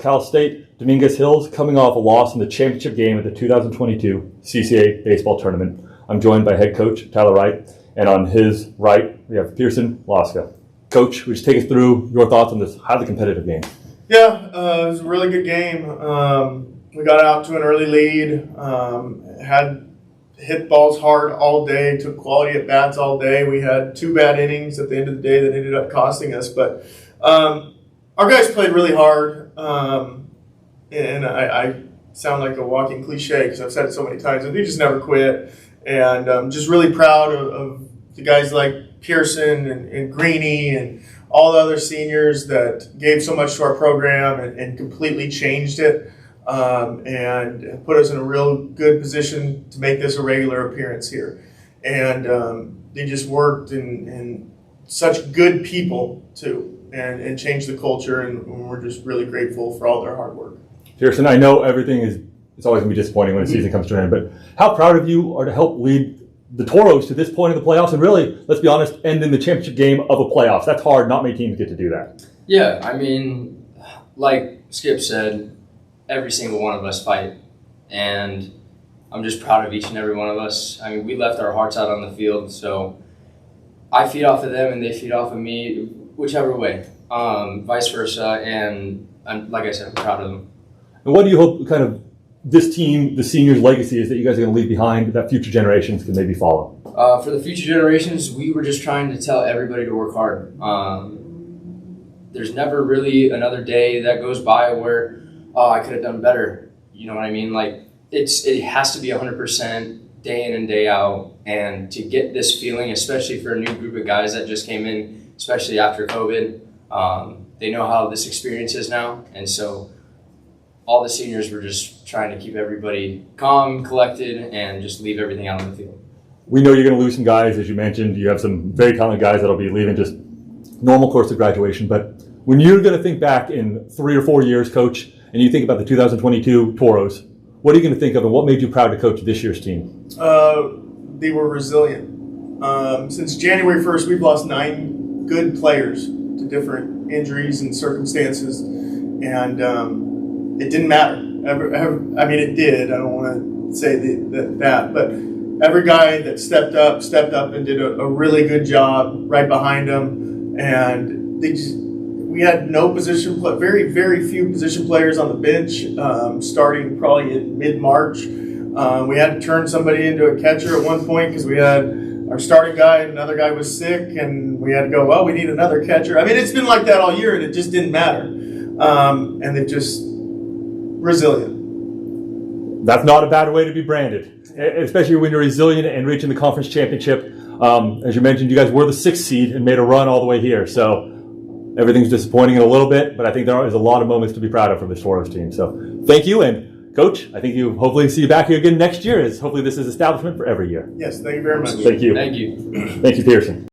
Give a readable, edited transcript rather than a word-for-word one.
Cal State Dominguez Hills coming off a loss in the championship game at the 2022 CCAA Baseball Tournament. I'm joined by head coach Tyler Wright, and on his right we have Pierson, Loksa. Coach, would you take us through your thoughts on this highly competitive game? Yeah, it was a really good game. We got out to an early lead, had hit balls hard all day, took quality at bats all day. We had 2 bad innings at the end of the day that ended up costing us, but our guys played really hard, and I sound like a walking cliche because I've said it so many times, and they just never quit. And I'm just really proud of the guys like Pierson and Greeny and all the other seniors that gave so much to our program and completely changed it, and put us in a real good position to make this a regular appearance here. And they just worked and such good people too, and changed the culture, and we're just really grateful for all their hard work. Pierson, I know it's always going to be disappointing when a season comes to an end, but how proud of you are to help lead the Toros to this point in the playoffs, and really, let's be honest, end in the championship game of a playoffs. That's hard. Not many teams get to do that. Yeah, I mean, like Skip said, every single one of us fight, and I'm just proud of each and every one of us. I mean, we left our hearts out on the field, so I feed off of them and they feed off of me, whichever way, vice versa, and like I said, I'm proud of them. And what do you hope kind of this team, the seniors' legacy is that you guys are going to leave behind that future generations can maybe follow? For the future generations, we were just trying to tell everybody to work hard. There's never really another day that goes by where, I could have done better. You know what I mean? Like, it has to be 100% day in and day out. And to get this feeling, especially for a new group of guys that just came in, especially after COVID, they know how this experience is now. And so all the seniors were just trying to keep everybody calm, collected, and just leave everything out on the field. We know you're going to lose some guys, as you mentioned. You have some very talented guys that'll be leaving just normal course of graduation. But when you're going to think back in 3 or 4 years, Coach, and you think about the 2022 Toros, what are you going to think of, and what made you proud to coach this year's team? They were resilient. Since January 1st, we've lost 9 good players to different injuries and circumstances, and it didn't matter. I mean, it did. I don't want to say that, but every guy that stepped up and did a really good job right behind them, and we had no position, very, very few position players on the bench, starting probably in mid-March. We had to turn somebody into a catcher at one point because we had our starting guy and another guy was sick, and we had to go, well, we need another catcher. I mean, it's been like that all year, and it just didn't matter. And they've just resilient. That's not a bad way to be branded, especially when you're resilient and reaching the conference championship. As you mentioned, you guys were the 6th seed and made a run all the way here. So everything's disappointing in a little bit, but I think there is a lot of moments to be proud of from this Toros team. So thank you, and Coach, I think you hopefully see you back here again next year, as hopefully this is establishment for every year. Yes, thank you very much. Thank you. Thank you. Thank you, Pierson.